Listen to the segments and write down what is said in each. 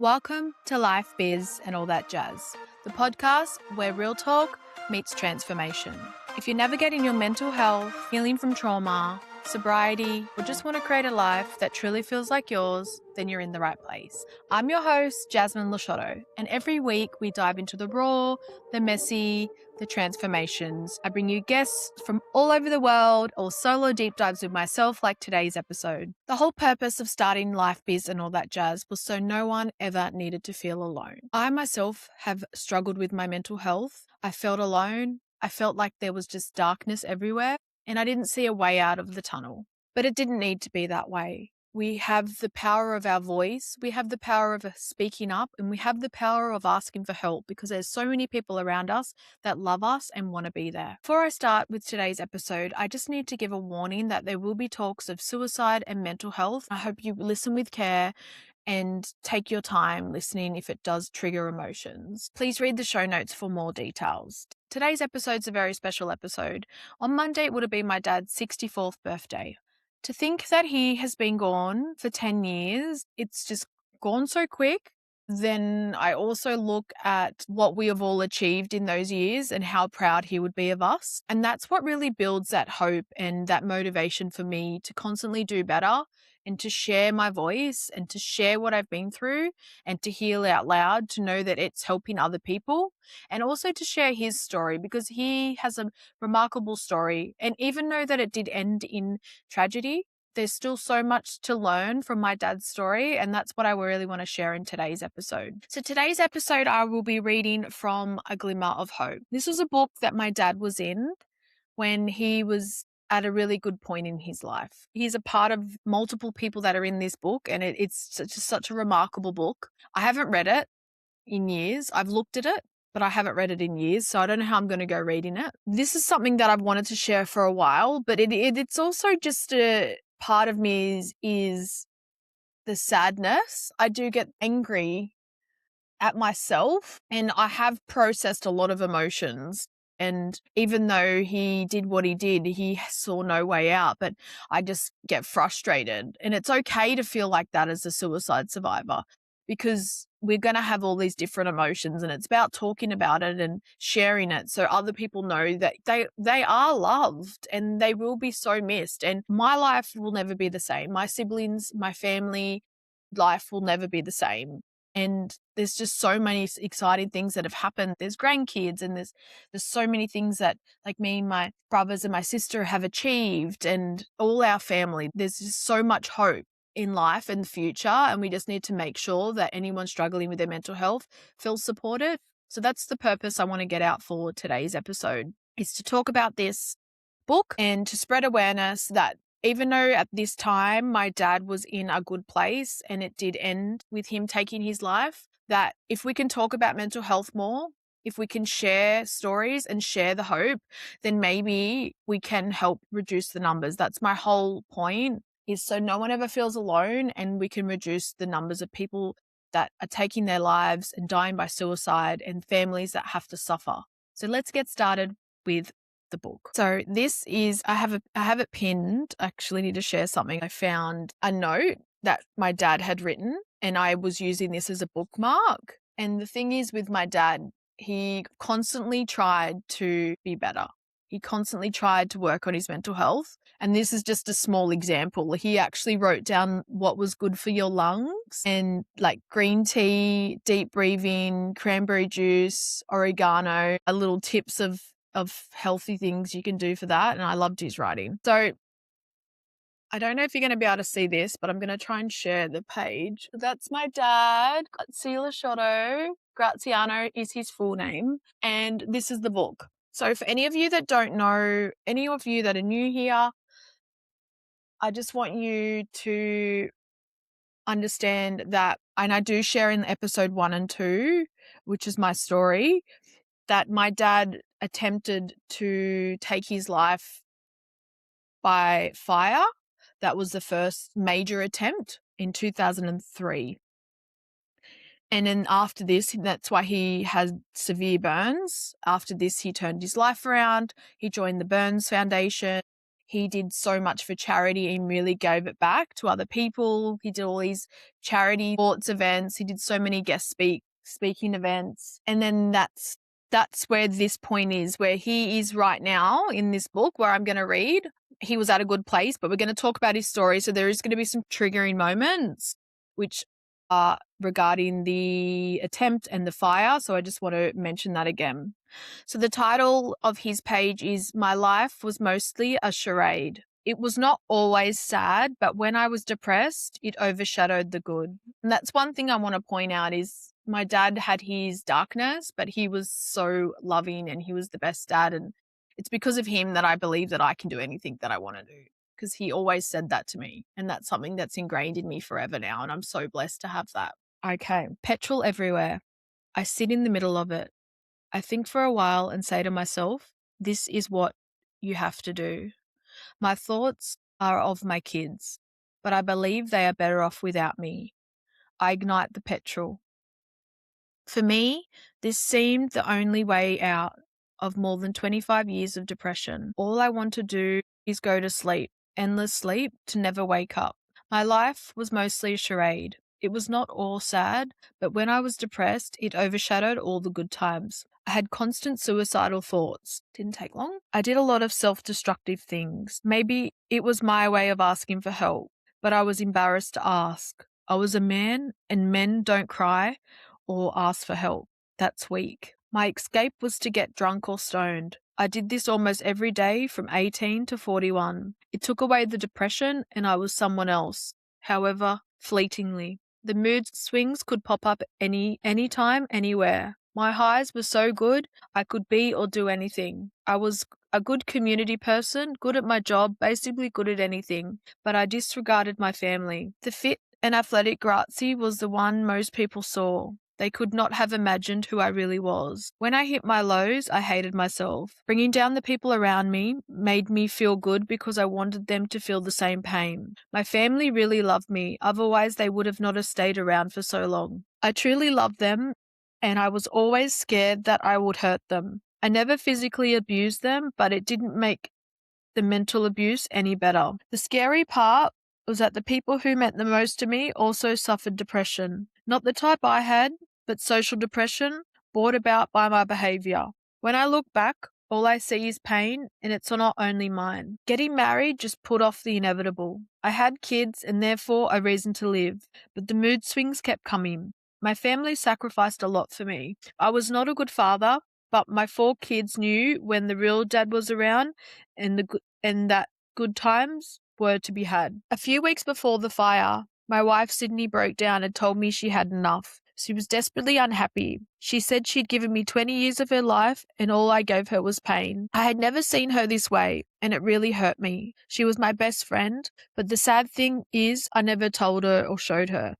Welcome to Life, Biz, and All That Jazz, the podcast where real talk meets transformation. If you're navigating your mental health, healing from trauma, sobriety, or just want to create a life that truly feels like yours, then you're in the right place. I'm your host, Jasmine Lashotto, and every week we dive into the raw, the messy, the transformations. I bring you guests from all over the world or solo deep dives with myself like today's episode. The whole purpose of starting Life Biz and All That Jazz was so no one ever needed to feel alone. I myself have struggled with my mental health. I felt alone. I felt like there was just darkness everywhere and I didn't see a way out of the tunnel. But it didn't need to be that way. We have the power of our voice, we have the power of speaking up, and we have the power of asking for help because there's so many people around us that love us and want to be there. Before I start with today's episode, I just need to give a warning that there will be talks of suicide and mental health. I hope you listen with care and take your time listening if it does trigger emotions. Please read the show notes for more details. Today's episode's a very special episode. On Monday, it would have been my dad's 64th birthday. To think that he has been gone for 10 years, it's just gone so quick. Then I also look at what we have all achieved in those years and how proud he would be of us. And that's what really builds that hope and that motivation for me to constantly do better and to share my voice and to share what I've been through and to heal out loud, to know that it's helping other people, and also to share his story because he has a remarkable story. And even though that it did end in tragedy, there's still so much to learn from my dad's story, and that's what I really want to share in today's episode. So today's episode, I will be reading from A Glimmer of Hope. This was a book that my dad was in when he was at a really good point in his life. He's a part of multiple people that are in this book, and it's such a remarkable book. I haven't read it in years. I've looked at it, but I haven't read it in years, so I don't know how I'm going to go reading it. This is something that I've wanted to share for a while, but it's also just a part of me is the sadness. I do get angry at myself, and I have processed a lot of emotions. And even though he did what he did, he saw no way out, but I just get frustrated. And it's okay to feel like that as a suicide survivor because we're going to have all these different emotions, and it's about talking about it and sharing it so other people know that they are loved and they will be so missed. And my life will never be the same. My siblings, my family life will never be the same. And there's just so many exciting things that have happened. There's grandkids and there's so many things that like me and my brothers and my sister have achieved, and all our family. There's just so much hope in life and the future, and we just need to make sure that anyone struggling with their mental health feels supported. So that's the purpose I want to get out for today's episode, is to talk about this book and to spread awareness that even though at this time my dad was in a good place and it did end with him taking his life, that if we can talk about mental health more, if we can share stories and share the hope, then maybe we can help reduce the numbers. That's my whole point, is so no one ever feels alone and we can reduce the numbers of people that are taking their lives and dying by suicide and families that have to suffer. So let's get started with the book. So this is, I have it pinned. I actually need to share something. I found a note that my dad had written and I was using this as a bookmark. And the thing is with my dad, he constantly tried to be better. He constantly tried to work on his mental health. And this is just a small example. He actually wrote down what was good for your lungs and like green tea, deep breathing, cranberry juice, oregano, a little tips of healthy things you can do for that. And I loved his writing. So I don't know if you're going to be able to see this, but I'm going to try and share the page. That's my dad, Graziano is his full name. And this is the book. So for any of you that don't know, any of you that are new here, I just want you to understand that, and I do share in episode 1 and 2, which is my story, that my dad attempted to take his life by fire. That was the first major attempt in 2003. And then after this, that's why he had severe burns. After this, he turned his life around. He joined the Burns Foundation. he did so much for charity and really gave it back to other people. He did all these charity sports events. He did so many guest speaking events. And then that's where this point is, where he is right now in this book where I'm going to read. He was at a good place, but we're going to talk about his story. So there is going to be some triggering moments, which are regarding the attempt and the fire. So I just want to mention that again. So the title of his page is My Life Was Mostly a Charade. It was not always sad, but when I was depressed, it overshadowed the good. And that's one thing I want to point out is my dad had his darkness, but he was so loving and he was the best dad. And it's because of him that I believe that I can do anything that I want to do, because he always said that to me. And that's something that's ingrained in me forever now. And I'm so blessed to have that. Okay. Petrol everywhere. I sit in the middle of it. I think for a while and say to myself, this is what you have to do. My thoughts are of my kids, but I believe they are better off without me. I ignite the petrol. For me, this seemed the only way out of more than 25 years of depression. All I want to do is go to sleep, endless sleep, to never wake up. My life was mostly a charade. It was not all sad, but when I was depressed, it overshadowed all the good times. I had constant suicidal thoughts. Didn't take long. I did a lot of self-destructive things. Maybe it was my way of asking for help, but I was embarrassed to ask. I was a man, and men don't cry or ask for help. That's weak. My escape was to get drunk or stoned. I did this almost every day from 18 to 41. It took away the depression and I was someone else. However, fleetingly. The mood swings could pop up anytime, anywhere. My highs were so good, I could be or do anything. I was a good community person, good at my job, basically good at anything, but I disregarded my family. The fit and athletic Grazi was the one most people saw. They could not have imagined who I really was. When I hit my lows, I hated myself. Bringing down the people around me made me feel good because I wanted them to feel the same pain. My family really loved me, otherwise they would have not have stayed around for so long. I truly loved them, and I was always scared that I would hurt them. I never physically abused them, but it didn't make the mental abuse any better. The scary part was that the people who meant the most to me also suffered depression. Not the type I had, but social depression brought about by my behavior. When I look back, all I see is pain, and it's not only mine. Getting married just put off the inevitable. I had kids and therefore a reason to live, but the mood swings kept coming. My family sacrificed a lot for me. I was not a good father, but my 4 kids knew when the real dad was around and that good times were to be had. A few weeks before the fire, my wife Sydney broke down and told me she had enough. She was desperately unhappy. She said she'd given me 20 years of her life and all I gave her was pain. I had never seen her this way and it really hurt me. She was my best friend, but the sad thing is I never told her or showed her.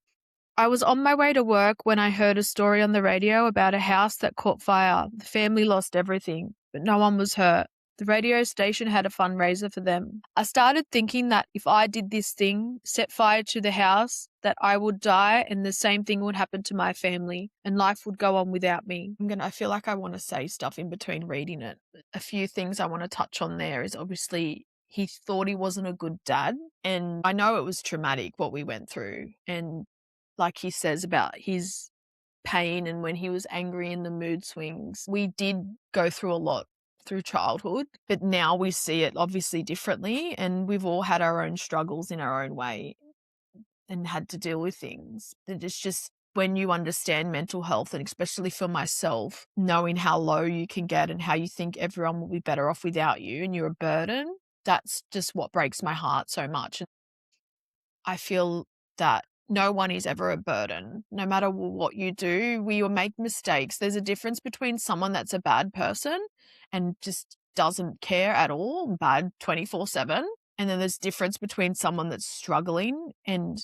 I was on my way to work when I heard a story on the radio about a house that caught fire. The family lost everything, but no one was hurt. The radio station had a fundraiser for them. I started thinking that if I did this thing, set fire to the house, that I would die and the same thing would happen to my family and life would go on without me. I feel like I want to say stuff in between reading it. A few things I want to touch on there is obviously he thought he wasn't a good dad, and I know it was traumatic what we went through, and like he says about his pain and when he was angry and the mood swings. We did go through a lot through childhood, but now we see it obviously differently, and we've all had our own struggles in our own way and had to deal with things. And it's just when you understand mental health, and especially for myself, knowing how low you can get and how you think everyone will be better off without you and you're a burden, that's just what breaks my heart so much. I feel that no one is ever a burden. No matter what you do, we will make mistakes. There's a difference between someone that's a bad person and just doesn't care at all, bad 24/7. And then there's difference between someone that's struggling and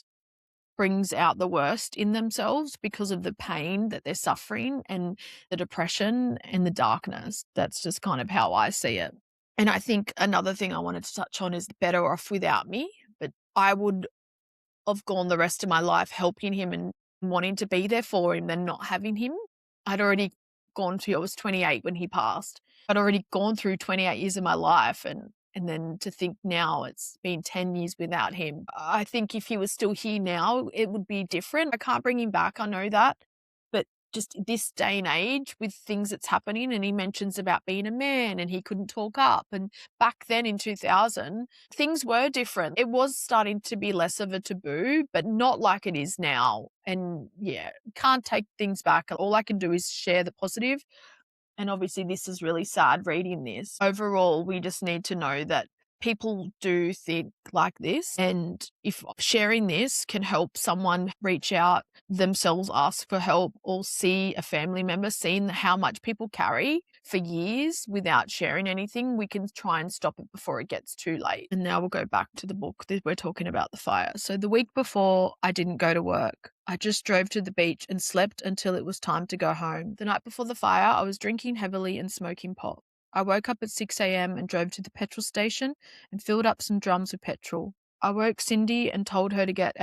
brings out the worst in themselves because of the pain that they're suffering and the depression and the darkness. That's just kind of how I see it. And I think another thing I wanted to touch on is better off without me, but I would have gone the rest of my life helping him and wanting to be there for him than not having him. I was 28 when he passed. I'd already gone through 28 years of my life and And then to think now it's been 10 years without him. I think if he was still here now, it would be different. I can't bring him back. I know that. But just this day and age with things that's happening, and he mentions about being a man and he couldn't talk up. And back then in 2000, things were different. It was starting to be less of a taboo, but not like it is now. And yeah, can't take things back. All I can do is share the positive. And obviously this is really sad reading this. Overall, we just need to know that people do think like this. And if sharing this can help someone reach out themselves, ask for help, or see a family member, seeing how much people carry for years without sharing anything, we can try and stop it before it gets too late. And now we'll go back to the book. We're talking about the fire. So the week before, I didn't go to work. I just drove to the beach and slept until it was time to go home. The night before the fire, I was drinking heavily and smoking pot. I woke up at 6 a.m. and drove to the petrol station and filled up some drums with petrol. I woke Cindy and told her to get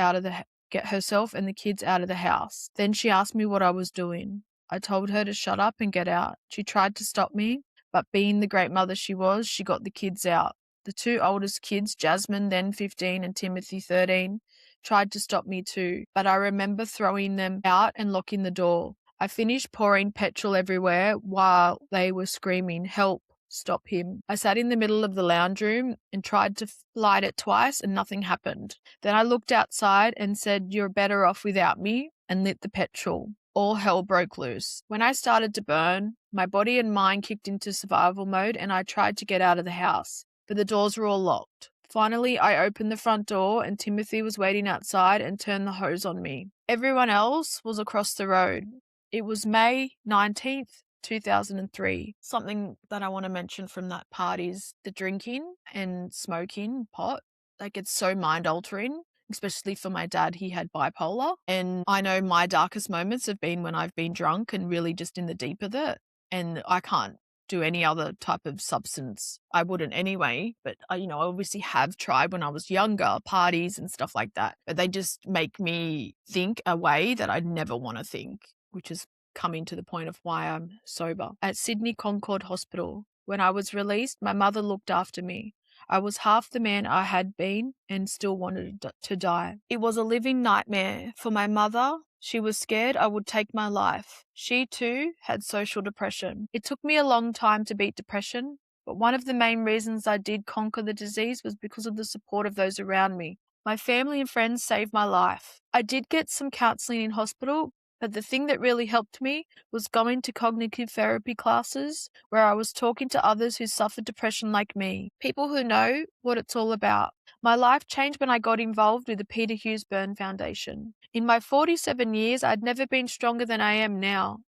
herself and the kids out of the house. Then she asked me what I was doing. I told her to shut up and get out. She tried to stop me, but being the great mother she was, she got the kids out. The two oldest kids, Jasmine, then 15, and Timothy, 13, tried to stop me too, but I remember throwing them out and locking the door. I finished pouring petrol everywhere while they were screaming, "Help, stop him." I sat in the middle of the lounge room and tried to light it twice and nothing happened. Then I looked outside and said, "You're better off without me," and lit the petrol. All hell broke loose. When I started to burn, my body and mind kicked into survival mode and I tried to get out of the house, but the doors were all locked. Finally, I opened the front door and Timothy was waiting outside and turned the hose on me. Everyone else was across the road. It was May 19th, 2003. Something that I want to mention from that part is the drinking and smoking pot. Like, it's so mind altering, especially for my dad. He had bipolar. And I know my darkest moments have been when I've been drunk and really just in the deep of it. And I can't do any other type of substance. I wouldn't anyway, but I obviously have tried when I was younger, parties and stuff like that. But they just make me think a way that I'd never want to think, which is coming to the point of why I'm sober. At Sydney Concord Hospital, when I was released, my mother looked after me. I was half the man I had been and still wanted to die. It was a living nightmare for my mother. She was scared I would take my life. She too had social depression. It took me a long time to beat depression, but one of the main reasons I did conquer the disease was because of the support of those around me. My family and friends saved my life. I did get some counselling in hospital, but the thing that really helped me was going to cognitive therapy classes where I was talking to others who suffered depression like me, people who know what it's all about. My life changed when I got involved with the Peter Hughes Burn Foundation. In my 47 years, I'd never been stronger than I am now.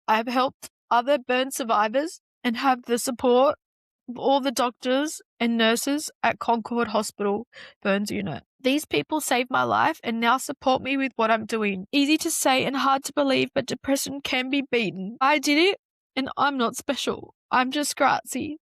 I have helped other burn survivors and have the support of all the doctors and nurses at Concord Hospital Burns Unit. These people saved my life and now support me with what I'm doing. Easy to say and hard to believe, but depression can be beaten. I did it, and I'm not special. I'm just Grazi.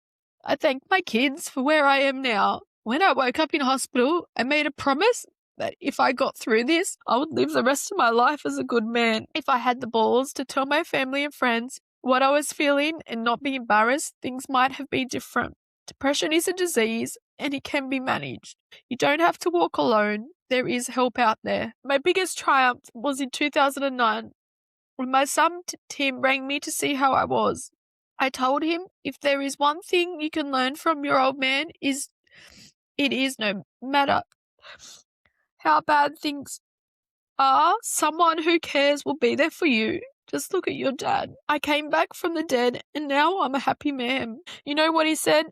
I thank my kids for where I am now. When I woke up in hospital, I made a promise that if I got through this, I would live the rest of my life as a good man. If I had the balls to tell my family and friends what I was feeling and not be embarrassed, things might have been different. Depression is a disease and it can be managed. You don't have to walk alone. There is help out there. My biggest triumph was in 2009 when my son Tim rang me to see how I was. I told him, if there is one thing you can learn from your old man, it is no matter how bad things are, someone who cares will be there for you. Just look at your dad. I came back from the dead and now I'm a happy man. You know what he said?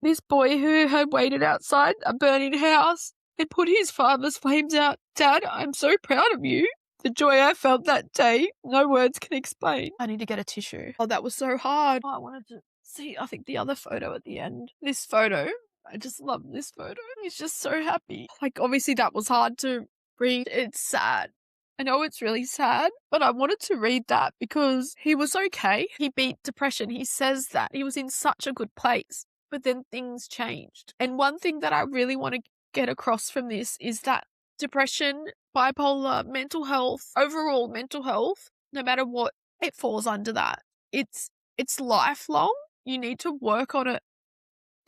This boy who had waited outside a burning house and put his father's flames out. Dad, I'm so proud of you. The joy I felt that day, no words can explain. I need to get a tissue. Oh, that was so hard. Oh, I wanted to see, I think, the other photo at the end. This photo, I just love this photo. He's just so happy. Like, obviously that was hard to read. It's sad. I know it's really sad, but I wanted to read that because he was okay. He beat depression. He says that. He was in such a good place, but then things changed. And one thing that I really want to get across from this is that depression, bipolar, mental health, overall mental health, no matter what, it falls under that. It's lifelong. You need to work on it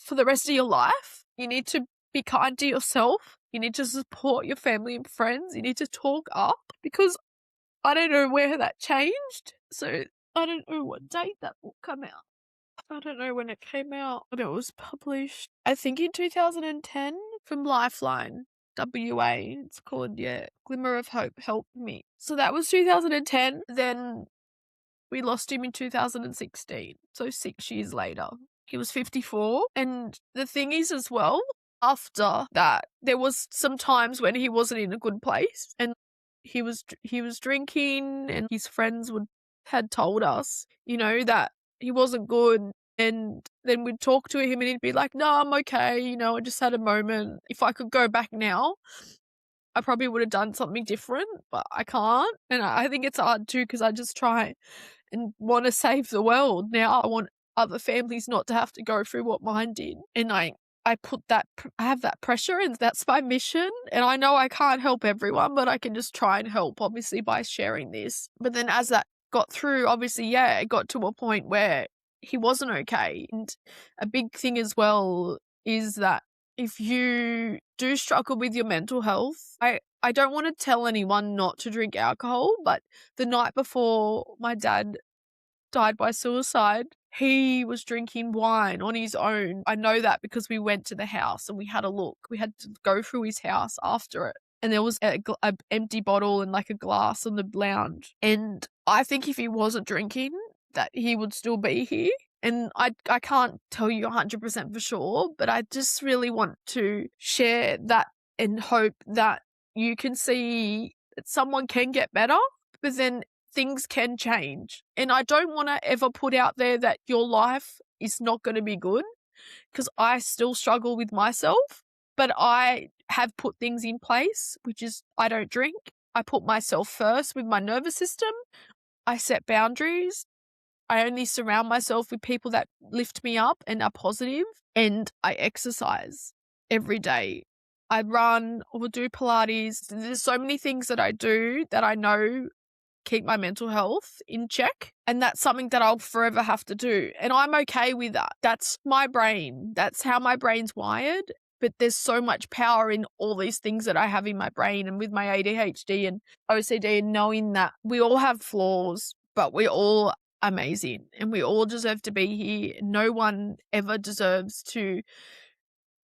for the rest of your life. You need to be kind to yourself. You need to support your family and friends. You need to talk up, because I don't know where that changed. So I don't know what date that will come out. I don't know when it came out, but it was published, I think, in 2010 from Lifeline. WA, it's called, Glimmer of Hope, Help Me. So that was 2010. Then we lost him in 2016, so 6 years later. He was 54. And the thing is as well, after that, there was some times when he wasn't in a good place, and he was drinking, and his friends had told us, that he wasn't good. And then we'd talk to him and he'd be like, no, I'm okay. I just had a moment. If I could go back now, I probably would have done something different, but I can't. And I think it's hard too, because I just try and want to save the world. Now I want other families not to have to go through what mine did. And I have that pressure, and that's my mission. And I know I can't help everyone, but I can just try and help, obviously, by sharing this. But then as that got through, obviously, it got to a point where he wasn't okay. And a big thing as well is that if you do struggle with your mental health, I don't want to tell anyone not to drink alcohol, but the night before my dad died by suicide, he was drinking wine on his own. I know that because we went to the house and we had a look. We had to go through his house after it. And there was an empty bottle and like a glass on the lounge. And I think if he wasn't drinking, that he would still be here. And I can't tell you 100% for sure, but I just really want to share that and hope that you can see that someone can get better, but then things can change. And I don't want to ever put out there that your life is not going to be good, because I still struggle with myself, but I have put things in place, which is I don't drink. I put myself first with my nervous system. I set boundaries. I only surround myself with people that lift me up and are positive, and I exercise every day. I run or do Pilates. There's so many things that I do that I know keep my mental health in check, and that's something that I'll forever have to do. And I'm okay with that. That's my brain. That's how my brain's wired. But there's so much power in all these things that I have in my brain, and with my ADHD and OCD, and knowing that we all have flaws, but we're all amazing and we all deserve to be here. No one ever deserves to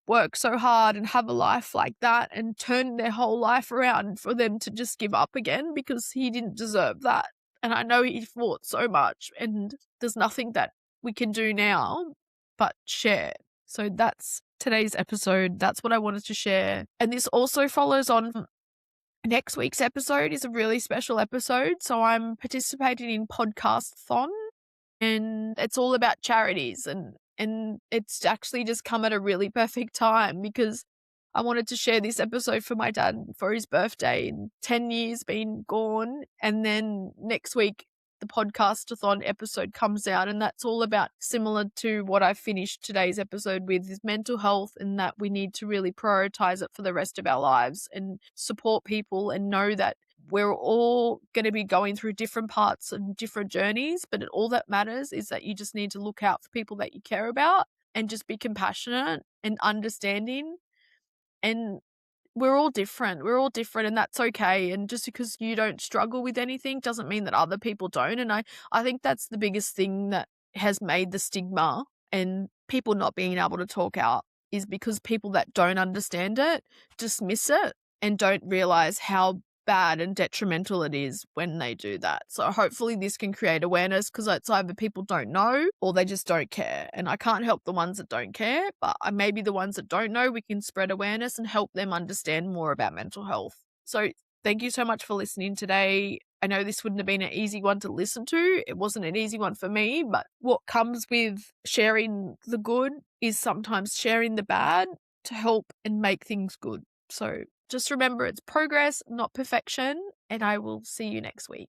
work so hard and have a life like that and turn their whole life around for them to just give up again, because he didn't deserve that. And I know he fought so much, and there's nothing that we can do now but share. So that's today's episode. That's what I wanted to share. And this also follows on. Next week's episode is a really special episode. So I'm participating in Podcast-thon, and it's all about charities, and it's actually just come at a really perfect time, because I wanted to share this episode for my dad for his birthday, and 10 years been gone. And then next week, the Podcast-a-thon episode comes out, and that's all about, similar to what I finished today's episode with, is mental health, and that we need to really prioritize it for the rest of our lives and support people, and know that we're all going to be going through different parts and different journeys, but all that matters is that you just need to look out for people that you care about, and just be compassionate and understanding. And we're all different, and that's okay. And just because you don't struggle with anything doesn't mean that other people don't. And I think that's the biggest thing that has made the stigma and people not being able to talk out, is because people that don't understand it dismiss it and don't realize how bad and detrimental it is when they do that. So hopefully this can create awareness, because it's either people don't know or they just don't care. And I can't help the ones that don't care, but maybe the ones that don't know, we can spread awareness and help them understand more about mental health. So thank you so much for listening today. I know this wouldn't have been an easy one to listen to. It wasn't an easy one for me, but what comes with sharing the good is sometimes sharing the bad to help and make things good. So just remember, it's progress, not perfection, and I will see you next week.